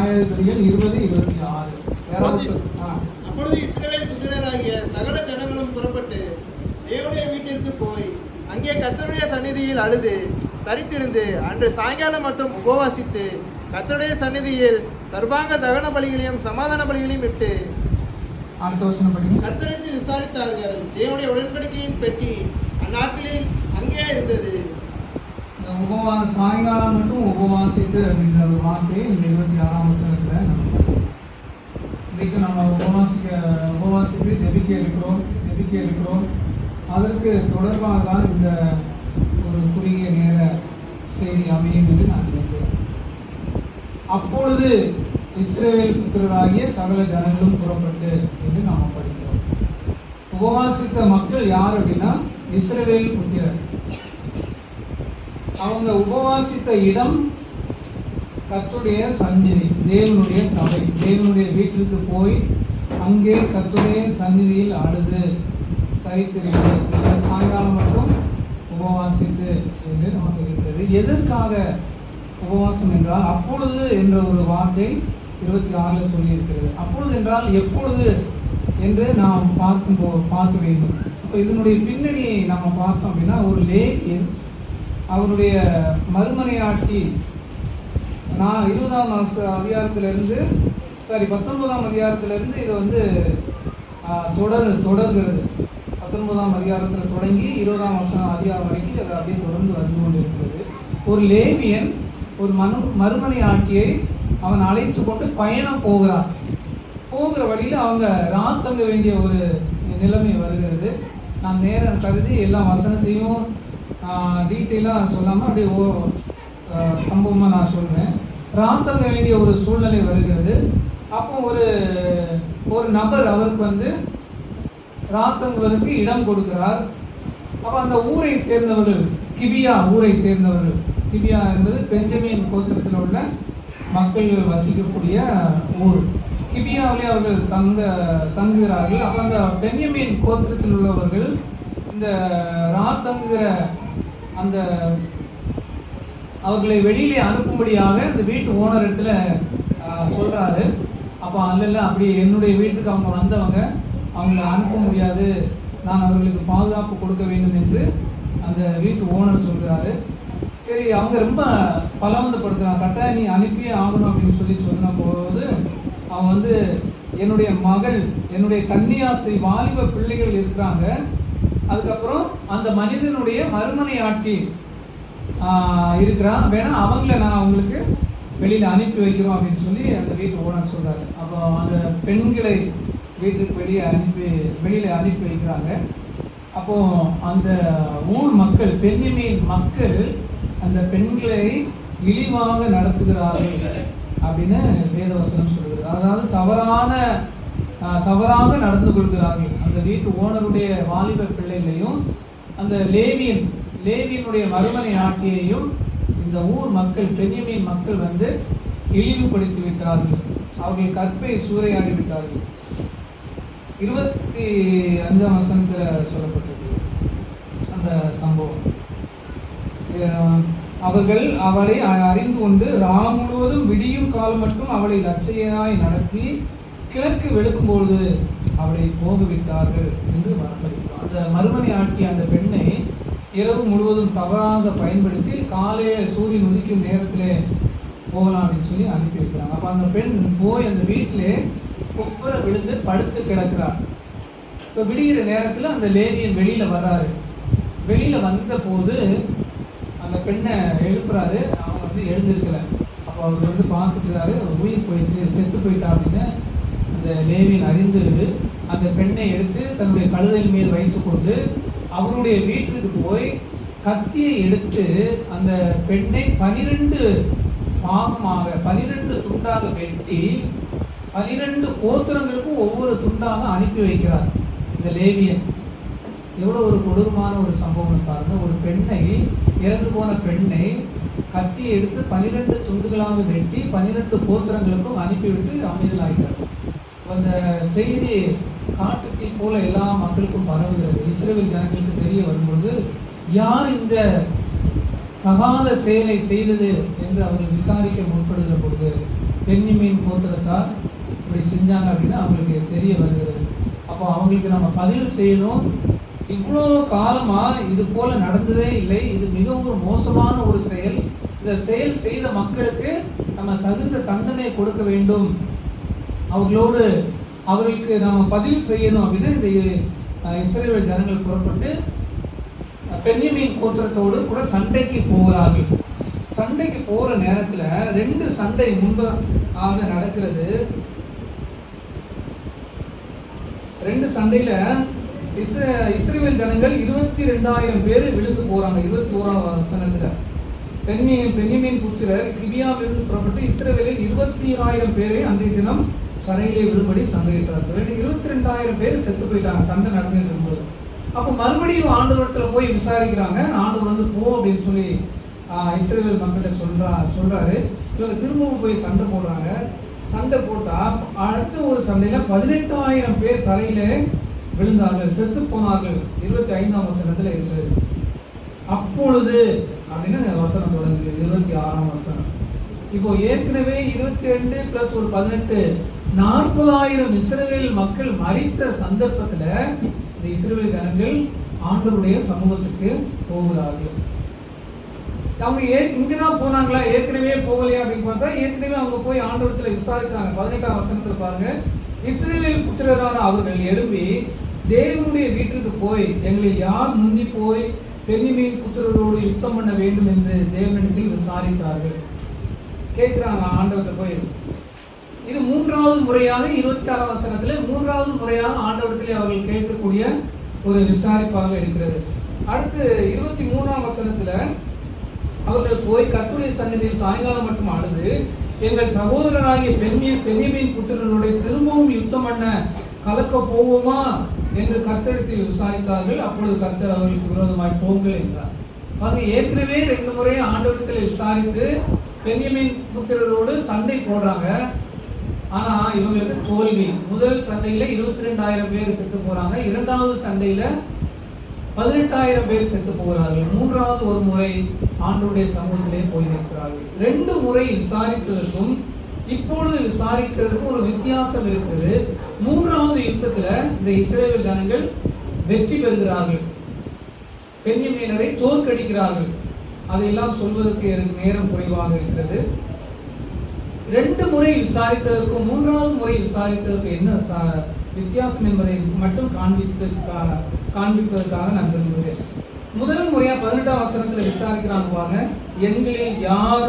நியாயாதிபதிகள் 20:26. அப்பொழுது இஸ்ரவேல் புத்திரராகிய சகல ஜனங்களும் புறப்பட்டு தேவனுடைய வீட்டிற்கு போய் அங்கே கர்த்தருடைய சந்நிதியில் அழுது தரித்திருந்து அன்று சாயங்காலம் மட்டும் உபவாசித்து கர்த்தருடைய சந்நிதியில் சர்வாங்க தகன பலிகளையும் சமாதான பலிகளையும் விட்டு கர்த்தரிடத்தில் விசாரித்தார்கள். தேவனுடைய உடன்படிக்கையின் பெட்டி அந்நாட்களில் அங்கே இருந்தது. சாயங்காலம் மட்டும் உபவாசித்து அப்படின்ற ஒரு வார்த்தையை இந்த 26ஆம் வசனத்தில் இன்றைக்கு நம்ம உபவாசித்து ஜெபிக்க இருக்கிறோம். அதற்கு தொடர்பாக தான் இந்த ஒரு குறுகிய நேர செய்தி அமையும் என்று நான் நினைக்கிறேன். அப்பொழுது இஸ்ரவேல் புத்திரராகிய சகல ஜனங்களும் புறப்பட்டு என்று நாம் படிக்கிறோம். உபவாசித்த மக்கள் யார் அப்படின்னா இஸ்ரவேல் புத்திரர். அவங்க உபவாசித்த இடம் கர்த்தருடைய சந்நிதி, தேவனுடைய சபை, தேவனுடைய வீட்டிற்கு போய் அங்கே கர்த்தருடைய சந்நிதியில் அழுது தரித்திருந்து சாயங்காலம் மட்டும் உபவாசித்து என்று நமக்கு இருக்கிறது. எதற்காக உபவாசம் என்றால் அப்பொழுது என்ற ஒரு வார்த்தை 26 சொல்லியிருக்கிறது. அப்பொழுது என்றால் எப்பொழுது என்று நாம் பார்க்க வேண்டும். இப்போ இதனுடைய பின்னணியை நாம் பார்த்தோம் அப்படின்னா ஒரு லேவியன் அவருடைய மறுமனையாட்சி 20ஆம் அதிகாரத்திலிருந்து 19ஆம் அதிகாரத்திலிருந்து இதை வந்து தொடர்கிறது. 19ஆம் அதிகாரத்தில் தொடங்கி 20ஆம் அதிகாரம் வரைக்கும் அது அப்படியே தொடர்ந்து வந்து கொண்டிருக்கிறது. ஒரு லேவியன் ஒரு மறுமனை ஆட்சியை அவன் அழைத்து கொண்டு பயணம் போகிற வழியில் அவங்க ராத்தங்க வேண்டிய ஒரு நிலைமை வருகிறது. நான் நேரம் கருதி எல்லா வசனத்தையும் டீட்டெயிலாக சொல்லாமல் அப்படியே சம்பவமாக நான் சொல்கிறேன். ராத்தங்க வேண்டிய ஒரு சூழ்நிலை வருகிறது. அப்போ ஒரு நபர் அவருக்கு வந்து ராத்தங்குவதற்கு இடம் கொடுக்கிறார். அப்போ அந்த ஊரை சேர்ந்தவர்கள், கிபியா ஊரை சேர்ந்தவர்கள், கிபியா என்பது பெஞ்சமின் கோத்திரத்தில் உள்ள மக்கள் வசிக்கக்கூடிய ஊர். கிபியாவிலே அவர்கள் தங்குகிறார்கள். அப்போ அந்த பெஞ்சமின் கோத்திரத்தில் உள்ளவர்கள் இந்த தங்குகிற அந்த அவர்களை வெளியிலே அனுப்பும்படியாக இந்த வீட்டு ஓனர் இடத்துல சொல்கிறாரு. அப்போ அல்ல அப்படி என்னுடைய வீட்டுக்கு அவங்க வந்தவங்க அவங்கள அனுப்ப முடியாது, நான் அவர்களுக்கு பாதுகாப்பு கொடுக்க வேண்டும் என்று அந்த வீட்டு ஓனர் சொல்கிறாரு. சரி, அவங்க ரொம்ப பலவந்தப்படுத்துகிறாங்க. கட்டாயம் நீ அனுப்பியே ஆகணும் அப்படின்னு சொன்ன போது அவன் வந்து என்னுடைய மகள், என்னுடைய கன்னியாஸ்திரி வாலிப பிள்ளைகள் இருக்கிறாங்க, அதுக்கப்புறம் அந்த மனிதனுடைய மறுமனை ஆட்சி இருக்கிறான், வேணா அவங்கள நான் அவங்களுக்கு வெளியில் அனுப்பி வைக்கிறோம் அப்படின்னு சொல்லி அந்த வீட்டு ஓனர் சொல்கிறாரு. அப்போ அந்த பெண்களை வீட்டுக்கு வெளியில் அனுப்பி வைக்கிறாங்க. அப்போது அந்த ஊர் மக்கள், பெண்ணின் மக்கள் அந்த பெண்களை இழிவாக நடத்துகிறார்கள் அப்படின்னு வேதவசனம் சொல்கிறது. அதாவது தவறாக நடந்து கொள்கிறார்கள். அந்த வீட்டு ஓனருடைய வாலிப பிள்ளைகளையும் அந்த லேவியனுடைய மறுமனை ஆட்சியையும் இந்த ஊர் மக்கள், பெண்ணின் மக்கள் வந்து இழிவுபடுத்தி விட்டார்கள். அவர்கள் கற்பை சூறையாடி விட்டார்கள். 25ஆம் வசனத்தில் சொல்லப்பட்டது அந்த சம்பவம். அவர்கள் அவளை அறிந்து கொண்டு ராம் முழுவதும் விடியும் காலம் மட்டும் அவளை லட்சையாய் நடத்தி கிழக்கு வெளுக்கும்பொழுது அவளை போகவிட்டார்கள் என்று வரப்படுகிறார். அந்த மறுமனை ஆட்டிய அந்த பெண்ணை இரவு முழுவதும் தவறாக பயன்படுத்தி காலையில் சூரியன் உதிக்கும் நேரத்திலே போகலாம் அப்படின்னு சொல்லி அனுப்பி வைக்கிறாங்க. அப்போ அந்த பெண் போய் அந்த வீட்டிலே குப்புற விழுந்து படுத்து கிடக்கிறார். இப்போ விடுகிற நேரத்தில் அந்த லேவியன் வெளியில் வர்றாரு. வெளியில் வந்த போது அந்த பெண்ணை எழுப்புறாரு. அவன் வந்து எழுந்திருக்கல. அப்போ அவர் வந்து பார்த்துக்கிறாரு, உயிர் போயிடுச்சு, செத்து போயிட்டா அப்படின்னு அந்த லேவியன் அறிந்து அந்த பெண்ணை எடுத்து தன்னுடைய கழுதையின் மேல் வைத்து கொண்டு அவருடைய வீட்டுக்கு போய் கத்தியை எடுத்து அந்த பெண்ணை 12 பாகமாக 12 துண்டாக வெட்டி 12 கோத்திரங்களுக்கும் ஒவ்வொரு துண்டாக அனுப்பி வைக்கிறார் இந்த லேவியன். எவ்வளோ ஒரு கொடூரமான ஒரு சம்பவம் பாருங்க. ஒரு பெண்ணை, இறந்து போன பெண்ணை கத்தியை எடுத்து 12 துண்டுகளாக வெட்டி 12 கோத்திரங்களுக்கும் அனுப்பிவிட்டு அமைதலாகிறார். அந்த செய்தி காட்டுத்தீ போல எல்லா மக்களுக்கும் பரவுகிறது. இஸ்ரவேல் ஜனங்களுக்கு தெரிய வரும்பொழுது யார் இந்த தகாத செயலை செய்தது என்று அவர்கள் விசாரிக்க முற்படுகிற பொழுது பென்யமீன் கோத்திரத்தார் இப்படி செஞ்சாங்க அப்படின்னு அவங்களுக்கு தெரிய வருகிறது. அப்போ அவங்களுக்கு நம்ம பதில் செய்யணும். இவ்வளோ காலமாக இது போல நடந்ததே இல்லை, இது மிகவும் மோசமான ஒரு செயல். இந்த செயல் செய்த மக்களுக்கு நம்ம தகுந்த தண்டனை கொடுக்க வேண்டும், அவர்களுக்கு நம்ம பதில் செய்யணும் அப்படின்னு இந்த இஸ்ரவேல் ஜனங்கள் புறப்பட்டு பென்யமீன் கோத்திரத்தோடு கூட சண்டைக்கு போகிறார்கள். சண்டைக்கு போகிற நேரத்தில் 2 சண்டை முன்பாக நடக்கிறது. 2 சண்டையில் இஸ்ரவேல் ஜனங்கள் 22,000 பேர் விழுந்து போறாங்க. 21ஆம் வசனத்துல பென்யமீன் புத்திரர் கிபியாவிலிருந்து புறப்பட்டு இஸ்ரவேலில் 23,000 பேரை அன்றைய தினம் கரையிலே விழும்படி சந்தேகித்தார்கள். 22,000 பேர் செத்து போயிட்டாங்க சண்டை நடந்துட்டு இருக்கும்போது. அப்போ மறுபடியும் ஆண்டவரத்துல போய் விசாரிக்கிறாங்க. ஆண்டவர் வந்து போ அப்படின்னு சொல்லி இஸ்ரவேல் மக்கள்கிட்ட சொல்றாரு. இவங்க திரும்பவும் போய் சண்டை போடுறாங்க. சண்டை போட்டா அடுத்த ஒரு சண்டையில 18,000 பேர் கரையில விழுந்தார்கள், செத்து போனார்கள். 25ஆம் வசனத்துல இருக்குது. அப்பொழுது அப்படின்னு வசனம் தொடங்குது. 26ஆம் வசனம். இப்போ ஏற்கனவே 22 பிளஸ் ஒரு 18 40,000 இஸ்ரவேல் மக்கள் மரித்த சந்தர்ப்பத்துல இந்த இஸ்ரவேல் ஜனங்கள் ஆண்டவருடைய சமூகத்துக்கு போகிறார்கள். அவங்க இங்கதான் போனாங்களா, ஏற்கனவே போகலையா அப்படின்னு பார்த்தா ஏற்கனவே அவங்க போய் ஆண்டவரத்துல விசாரிச்சாங்க. 18ஆம் வசனத்துல பாருங்க, இஸ்ரவேல் புத்திரரான அவர்கள் எழும்பி தேவனுடைய வீட்டிற்கு போய் எங்களில் யார் முந்தி போய் பென்யமீன் புத்திரரோடு யுத்தம் பண்ண வேண்டும் என்று தேவனிடத்தில் விசாரித்தார்கள். கேட்கிறாங்க ஆண்டவர்கிட்ட போய். இது 3வது முறையாக 26ஆம் வசனத்துல 3வது முறையாக ஆண்டவரத்திலே அவர்கள் கேட்கக்கூடிய ஒரு விசாரிப்பாக இருக்கிறது. அடுத்து 23ஆம் வசனத்துல அவர்கள் போய் கர்த்தருடைய சந்நிதியில் சாயங்காலம் மட்டும் அழுது எங்கள் சகோதரராகிய பென்யமீன் புத்திரனுடைய திரும்பவும் யுத்தம் பண்ண கலக்க போவோமா என்று கர்த்தரிடத்தில் விசாரித்தார்கள். அப்பொழுது கர்த்தர் அவர்களுக்கு விரோதமாய் போங்கள் என்றார். அது ஏற்கனவே 2 முறை ஆண்டவரத்தில் விசாரித்து பென்யமீன் புத்திரரோடு சண்டை போடுறாங்க. ஆனா இவங்களுக்கு தோல்வி. முதல் சண்டையில 22,000 பேர் செத்து போறாங்க. 2வது சண்டையில 18,000 பேர் செத்து போகிறார்கள். 3வது ஒரு முறை ஆண்டவருடைய சமூகத்திலே போய் நிற்கிறார்கள். 2 முறை விசாரித்ததற்கும் இப்பொழுது விசாரிக்கிறதுக்கும் ஒரு வித்தியாசம் இருக்கிறது. 3வது யுத்தத்துல இந்த இஸ்ரவேல் ஜனங்கள் வெற்றி பெறுகிறார்கள், பென்யமீனரை தோற்கடிக்கிறார்கள். அதையெல்லாம் சொல்வதற்கு எனக்கு நேரம் குறைவாக இருக்கிறது. 2 முறை விசாரித்ததற்கும் 3வது முறை விசாரித்ததற்கு என்ன வித்தியாசம் என்பதை மட்டும் காண்பிப்பதற்காக நான் விரும்புகிறேன். முதல் முறையா 18ஆம் வசனத்துல விசாரிக்கிறாங்க பாருங்க, எங்களில் யார்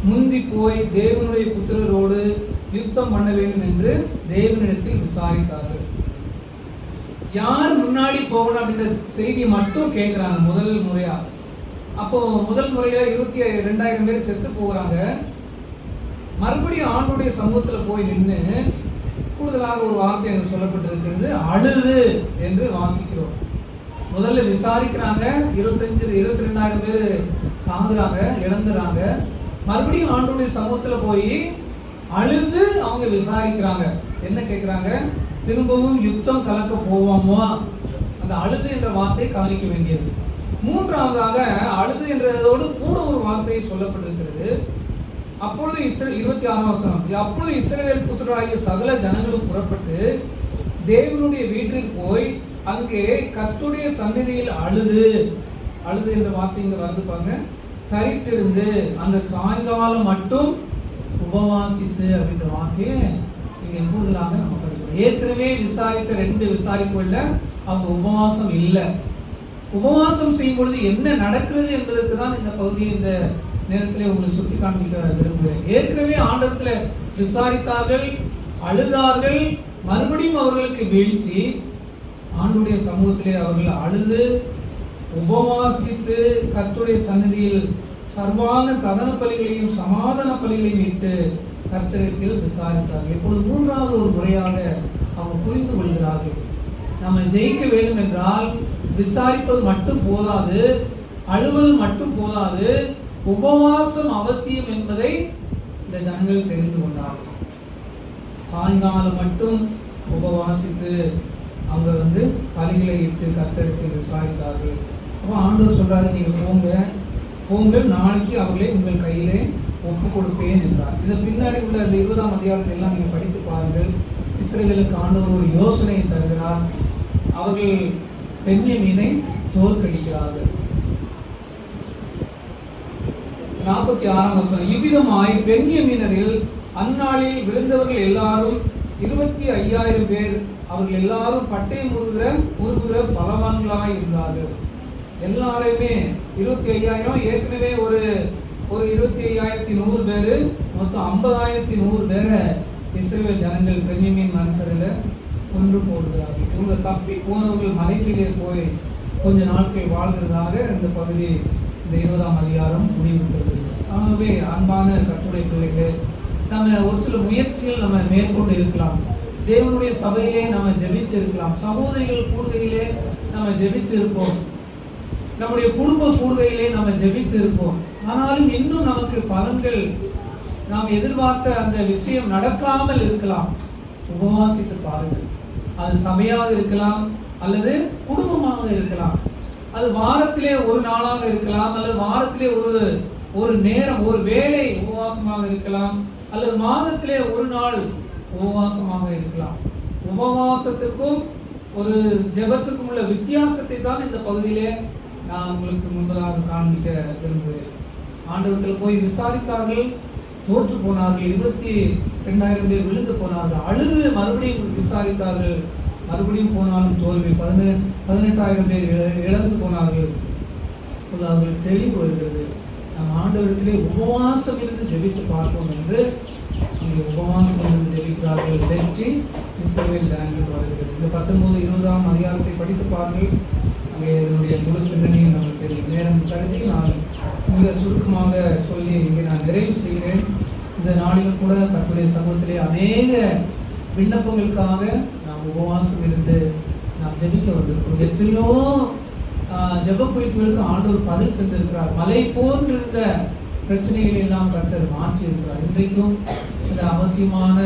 முந்தி போய் தேவனுடைய புத்திரரோடு யுத்தம் பண்ண வேண்டும் என்று தேவனிடத்தில் விசாரித்தார்கள். யார் முன்னாடி போகணும் அப்படின்ற செய்தியை மட்டும் கேட்கிறாங்க முதல் முறையா. அப்போ முதல் முறையில 22,000 பேர் செத்து போகிறாங்க. மறுபடியும் ஆண்டவருடைய சமூகத்துல போய் நின்று கூடுதலாக ஒரு வார்த்தை எனக்கு சொல்லப்பட்டிருக்கிறது, அழுது என்று வாசிக்கிறோம். முதல்ல விசாரிக்கிறாங்க, 22,000 பேர் சாகுறாங்க, இழந்துறாங்க. மறுபடியும் ஆண்டவருடைய சமூகத்துல போய் அழுது அவங்க விசாரிக்கிறாங்க. என்ன கேட்கிறாங்க? திரும்பவும் யுத்தம் கலக்க போவோமா? அந்த அழுது என்ற வார்த்தை கவனிக்க வேண்டியது. 3வதாக அழுது என்றதோடு கூட ஒரு வார்த்தை சொல்லப்பட்டிருக்கிறது. அப்பொழுது 26ஆம் வசனம், அப்பொழுது இஸ்ரவேல் புத்திரராகிய சகல ஜனங்களும் புறப்பட்டு தேவனுடைய வீட்டிற்கு போய் அங்கே கர்த்தருடைய சந்நிதியில் அழுது என்ற வார்த்தை இங்க வருது பாருங்க, தரித்திருந்து அந்த சாயங்காலம் மட்டும் உபவாசித்து அப்படின்ற வார்த்தையை இங்க கூடுதலாக நம்ம படிக்கிறோம். ஏற்கனவே விசாரித்த 2 விசாரிப்புகள்ல அவங்க உபவாசம் இல்லை. உபவாசம் செய்யும் பொழுது என்ன நடக்கிறது என்பதற்கு தான் இந்த பகுதியை இந்த நேரத்தில் உங்களுக்கு சுட்டி காண்பிக்க விரும்புகிறேன். ஏற்கனவே ஆண்டவரத்துல விசாரித்தார்கள், அழுதார்கள், மறுபடியும் அவர்களுக்கு வீழ்ச்சி. ஆண்டவருடைய சமூகத்திலே அவர்கள் அழுது உபவாசித்து கர்த்தருடைய சந்நிதியில் சர்வாங்க தகன பலிகளையும் சமாதான பலிகளையும் இட்டு கர்த்தரிடத்தில் விசாரித்தார்கள். இப்பொழுது 3வது ஒரு முறையாக அவங்க புரிந்து கொள்கிறார்கள், நம்ம ஜெயிக்க வேண்டும் என்றால் விசாரிப்பது மட்டும் போதாது, அழுவது மட்டும் போதாது, உபவாசம் அவசியம் என்பதை இந்த ஜனங்கள் தெரிந்து கொண்டார்கள். சாயங்காலம் மட்டும் உபவாசித்து அவங்க பலிகளை இட்டு கர்த்தரிடத்தில் விசாரித்தார்கள். அப்போ ஆண்டவர் சொல்றாரு, நீங்க போங்க, நாளைக்கு அவர்களை உங்கள் கையிலே ஒப்பு கொடுப்பேன் என்றார். இதன் பின்னாடி உள்ள அந்த 20ஆம் அதிகாரத்தை எல்லாம் நீங்க படித்து பாருங்கள். இஸ்ரவேலுக்கு ஆண்டவர் ஒரு யோசனையை தருகிறார். அவர்கள் பென்யமீனை தோற்கடிக்கிறார்கள். 46ஆம் வசனம், இவ்விதமாய் பென்யமீனரில் அந்நாளில் விழுந்தவர்கள் எல்லாரும் 25,000 பேர். அவர்கள் எல்லாரும் பட்டயம் உருகுகிற பலவான்களாய் இருந்தார்கள். எல்லாருமே 25,000, ஏற்கனவே ஒரு 25,100 பேரு, மொத்தம் 50,100 பேரை இஸ்ரவேல் ஜனங்கள் பென்யமீன் மனுஷரில் கொன்று போடுகிறார்கள். இவங்க தப்பி போனவர்கள் மலைகளிலே போய் கொஞ்ச நாட்கள் வாழ்கிறதாக இந்த பகுதி, இந்த 20ஆம் அதிகாரம் முடிவுற்றது. ஆகவே அன்பான கர்த்தருடைய பிள்ளைகளே, நம்ம ஒரு சில முயற்சிகள் நம்ம மேற்கொண்டு இருக்கலாம். தேவனுடைய சபையிலே நம்ம ஜெபித்து இருக்கலாம். சகோதரிகள் கூடுகையிலே நம்ம ஜெபித்து இருப்போம். நம்முடைய குடும்ப கூடுகையிலே நம்ம ஜெபித்து இருப்போம். ஆனாலும் இன்னும் நமக்கு பலன்கள், நாம் எதிர்பார்த்த அந்த விஷயம் நடக்காமல் இருக்கலாம். உபவாசித்து பாருங்கள். அது சபையாக இருக்கலாம், அல்லது குடும்பமாக இருக்கலாம், அது வாரத்திலே ஒரு நாளாக இருக்கலாம், அல்லது வாரத்திலே ஒரு நேரம், ஒரு வேளை உபவாசமாக இருக்கலாம், அல்லது மாதத்திலே ஒரு நாள் உபவாசமாக இருக்கலாம். உபவாசத்துக்கும் ஒரு ஜெபத்துக்கும் உள்ள வித்தியாசத்தை தான் இந்த பகுதியிலே நான் உங்களுக்கு முன்பதாக காண்பிக்க விரும்புகிறேன். ஆண்டவர்கள் போய் விசாரித்தார்கள், தோற்று போனார்கள். 22,000 பேர் விழுந்து போனார்கள். அழுது மறுபடியும் விசாரித்தார்கள், மறுபடியும் போனாலும் தோல்வி. 18,000 பேர் இழந்து போனார்கள். அவர்கள் தெளிவு வருகிறது. நம் ஆண்டவரிடத்திலே உபவாசம் இருந்து ஜெபித்து பார்ப்போம் என்று அங்கே உபவாசம் இருந்து ஜெபிக்கிறார்கள். வெற்றி இஸ்ரவேல் ஜனங்களுக்கு வருகிறது. இந்த 19, 20ஆம் அதிகாரத்தை படித்து பாருங்கள். அங்கே இதனுடைய முழு பின்னணியும் நமக்கு தெரியும். நேரம் கருதி நான் மிக சுருக்கமாக சொல்லி இங்கே நான் நிறைவு செய்கிறேன். இந்த நாளிலும் கூட கர்த்தருடைய சமூகத்திலே அநேக விண்ணப்பங்களுக்காக நாம் உபவாசம் இருந்து நாம் ஜெபிக்க வந்திருக்கிறோம். எத்தனையோ ஜெப குறிப்புகளுக்கு ஆண்டவர் பதில் தந்திருக்கிறார். மலை போன்றிருந்த பிரச்சனைகளை எல்லாம் கர்த்தர் மாற்றி இருக்கிறார். இன்றைக்கும் சில அவசியமான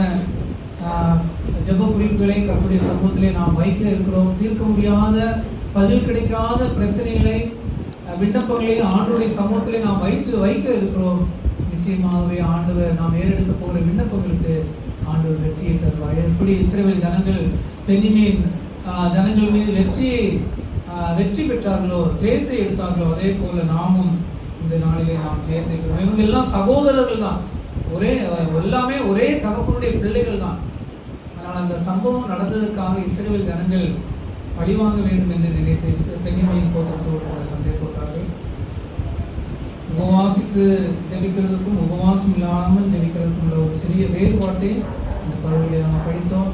ஜெப குறிப்புகளை கர்த்தருடைய சமூகத்திலே நாம் வைக்க இருக்கிறோம். தீர்க்க முடியாத, பதில் கிடைக்காத பிரச்சனைகளை, விண்ணப்பங்களை ஆண்டவருடைய சமூகத்திலே நாம் வைக்க இருக்கிறோம். நிச்சயமாகவே ஆண்டவர் நாம் ஏறெடுக்க போகிற விண்ணப்பங்களுக்கு ஆண்டவர் வெற்றியை தருவார். எப்படி இஸ்ரவேல் ஜனங்கள் பென்யமீன் ஜனங்கள் மீது வெற்றி பெற்றார்களோ, ஜெயத்தை எடுத்தார்களோ, அதே போல நாமும் இந்த நாளிலே நாம் ஜெயத்தை பெறுவோம். இவங்க எல்லாம் சகோதரர்கள் தான், எல்லாமே ஒரே தகப்பனுடைய பிள்ளைகள் தான். ஆனால் அந்த சம்பவம் நடந்ததற்காக இஸ்ரவேல் ஜனங்கள் பழிவாங்க வேண்டும் என்று நினைத்து பென்யமீன் கோத்திரத்தோடு சண்டை போட்டார்கள். உபவாசித்து ஜெபிக்கிறதுக்கும் உபவாசம் இல்லாமல் ஜெபிக்கிறதுக்கும் உள்ள ஒரு சிறிய வேறுபாட்டை இந்த பகுதியில் நம்ம படித்தோம்.